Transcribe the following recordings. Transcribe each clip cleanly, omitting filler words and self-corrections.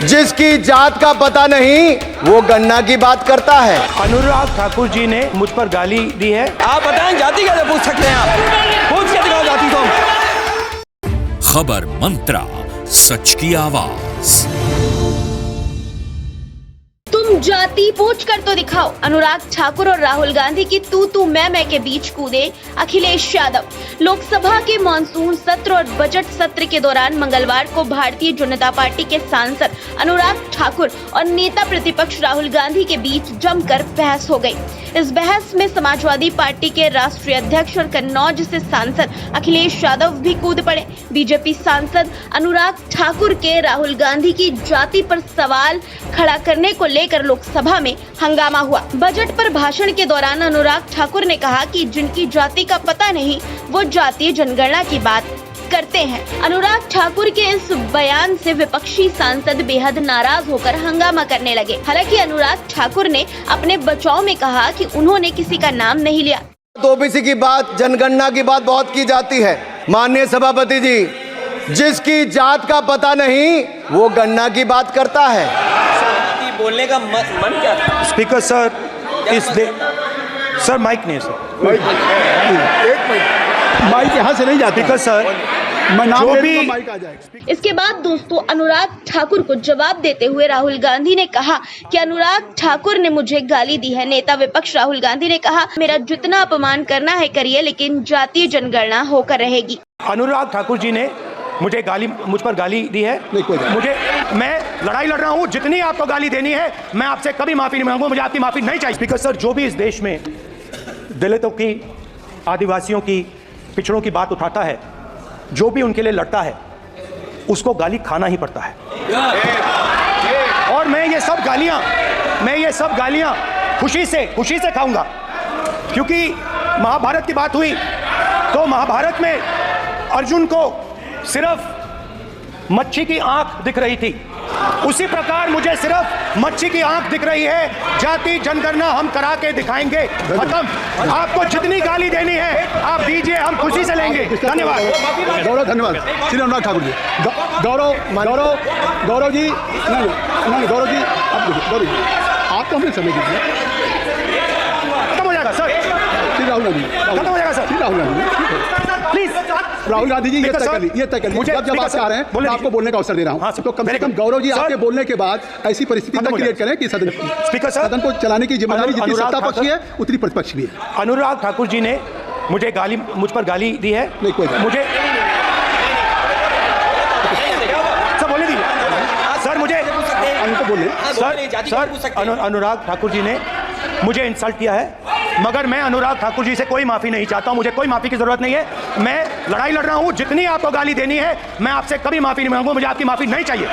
जिसकी जात का पता नहीं वो गन्ना की बात करता है। अनुराग ठाकुर जी ने मुझ पर गाली दी है। आप बताएं जाति कैसे पूछ सकते हैं आप? पूछ के दिखाओ जाति को। खबर मंत्रा, सच की आवाज। तुम जाति पूछ कर तो दिखाओ। अनुराग ठाकुर और राहुल गांधी की तू मैं के बीच कूदे अखिलेश यादव। लोकसभा के मानसून सत्र और बजट सत्र के दौरान मंगलवार को भारतीय जनता पार्टी के सांसद अनुराग ठाकुर और नेता प्रतिपक्ष राहुल गांधी के बीच जमकर बहस हो गई। इस बहस में समाजवादी पार्टी के राष्ट्रीय अध्यक्ष और कन्नौज से सांसद अखिलेश यादव भी कूद पड़े। बीजेपी सांसद अनुराग ठाकुर के राहुल गांधी की जाति पर सवाल खड़ा करने को लेकर लोकसभा में हंगामा हुआ। बजट पर भाषण के दौरान अनुराग ठाकुर ने कहा कि जिनकी जाति का पता नहीं वो जातीय जनगणना की बात करते हैं। अनुराग ठाकुर के इस बयान से विपक्षी सांसद बेहद नाराज होकर हंगामा करने लगे। हालांकि अनुराग ठाकुर ने अपने बचाव में कहा कि उन्होंने किसी का नाम नहीं लिया। ओबीसी की बात, जनगणना की बात बहुत की जाती है। माननीय सभापति जी, जिसकी जात का पता नहीं वो गन्ना की बात करता है। बोलने का मन क्या था? स्पीकर सर, सर माइक नहीं सर, एक मिनट, माइक यहाँ से नहीं जाती। स्पीकर सर, जो भी माइक आ जाए। इसके बाद दोस्तों अनुराग ठाकुर को जवाब देते हुए राहुल गांधी ने कहा कि अनुराग ठाकुर ने मुझे गाली दी है। नेता विपक्ष राहुल गांधी ने कहा, मेरा जितना अपमान करना है करिए, लेकिन जातीय जनगणना होकर रहेगी। अनुराग ठाकुर जी ने मुझ पर गाली दी है। मैं लड़ाई लड़ रहा हूं, जितनी आपको गाली देनी है मैं आपसे कभी माफी नहीं मांगूंगा, मुझे आपकी माफी नहीं चाहिए। स्पीकर सर, जो भी इस देश में दलितों की, आदिवासियों की, पिछड़ों की बात उठाता है, जो भी उनके लिए लड़ता है, उसको गाली खाना ही पड़ता है। और मैं ये सब गालियां खुशी से खाऊंगा, क्योंकि महाभारत की बात हुई तो महाभारत में अर्जुन को सिर्फ मच्छी की आंख दिख रही थी, उसी प्रकार मुझे सिर्फ मच्छी की आंख दिख रही है। जाति जनगणना हम करा के दिखाएंगे, खत्म। आपको जितनी गाली देनी है आप दीजिए, हम खुशी से लेंगे। धन्यवाद। गौरव, धन्यवाद श्री अनुराग ठाकुर जी। गौरव जी, नहीं गौरव जी, आप तो हमें समय दीजिए। खत्म हो जाएगा सर, श्री राहुल गांधी, खत्म हो जाएगा सर, श्री राहुल गांधी, प्लीज। राहुल गांधी जी, ये तय कर लीजिए। जब आप आ रहे हैं मैं आपको बोलने का अवसर दे रहा हूं, तो कम से कम गौरव जी आपके बोलने के बाद ऐसी परिस्थिति तक क्रिएट करें कि सदन को चलाने की जिम्मेदारी जितनी सत्ता पक्ष की है उतनी प्रतिपक्ष भी है। अनुराग ठाकुर जी ने मुझ पर गाली दी है। मुझे सर बोले दी सर, मुझे सर अनुराग ठाकुर जी ने मुझे इंसल्ट किया है, मगर मैं अनुराग ठाकुर जी से कोई माफी नहीं चाहता हूं, मुझे कोई माफी की जरूरत नहीं है। मैं लड़ाई लड़ रहा हूं, जितनी आपको गाली देनी है मैं आपसे कभी माफी नहीं मांगूंगा, मुझे आपकी माफी नहीं चाहिए।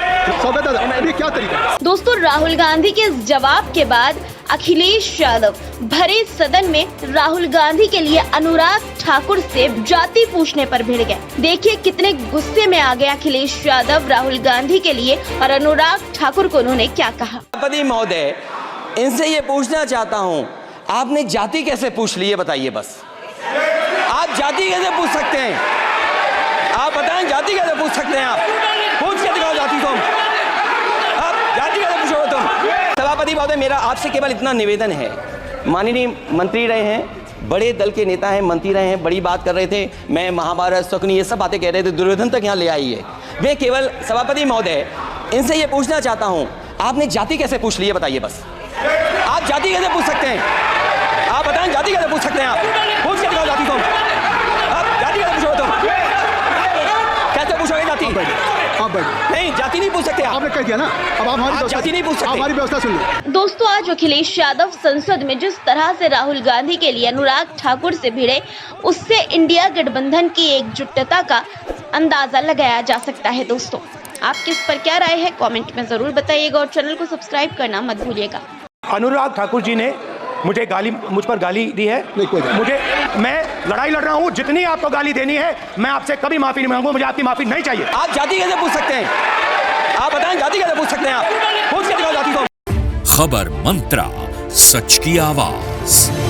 क्या तरीका? दोस्तों राहुल गांधी के इस जवाब के बाद अखिलेश यादव भरे सदन में राहुल गांधी के लिए अनुराग ठाकुर से जाति पूछने पर भिड़ गए। देखिए कितने गुस्से में आ गए अखिलेश यादव राहुल गांधी के लिए, और अनुराग ठाकुर को उन्होंने क्या कहा। सभापति महोदय, इनसे ये पूछना चाहता हूँ, आपने जाति कैसे पूछ ली है बताइए बस। आप जाति कैसे पूछ सकते हैं? आप बताएं जाति कैसे पूछ सकते हैं आप? पूछ के दिखाओ जाति को। आप जाति कैसे पूछोगे तुम? सभापति महोदय, मेरा आपसे केवल इतना निवेदन है, माननीय मंत्री रहे हैं, बड़े दल के नेता हैं, मंत्री रहे हैं, बड़ी बात कर रहे थे, मैं महाभारत शकुनी ये सब बातें कह रहे थे, दुर्योधन तक यहाँ ले आई है। मैं केवल सभापति महोदय इनसे ये पूछना चाहता हूँ, आपने जाति कैसे पूछ ली है बताइए बस। आप जाति कैसे पूछ सकते हैं? आप बताएं जाति कैसे पूछ सकते हैं आप? पूछ के दिखाओ जाति को। आप जाति कैसे पूछोगे तुम? कैसे पूछोगे जाति? नहीं, जाति नहीं पूछ सकते आप। आपने कह दिया ना, अब आप जाति नहीं पूछ सकते। हमारी व्यवस्था सुन लो। दोस्तों आज अखिलेश यादव संसद में जिस तरह से राहुल गांधी के लिए अनुराग ठाकुर से भिड़े, उससे इंडिया गठबंधन की एकजुटता का अंदाजा लगाया जा सकता है। दोस्तों आपकी इस पर क्या राय है, कमेंट में जरूर बताइएगा और चैनल को सब्सक्राइब करना मत भूलिएगा। अनुराग ठाकुर जी ने मुझ पर गाली दी है। मैं लड़ाई लड़ रहा हूं, जितनी आपको गाली देनी है मैं आपसे कभी माफी नहीं मांगूंगा, मुझे आपकी माफी नहीं चाहिए। आप जाति कैसे पूछ सकते हैं? आप बताएं जाति कैसे पूछ सकते हैं आप? पूछ के दिखाओ जाति को। खबर मंत्रा, सच की आवाज।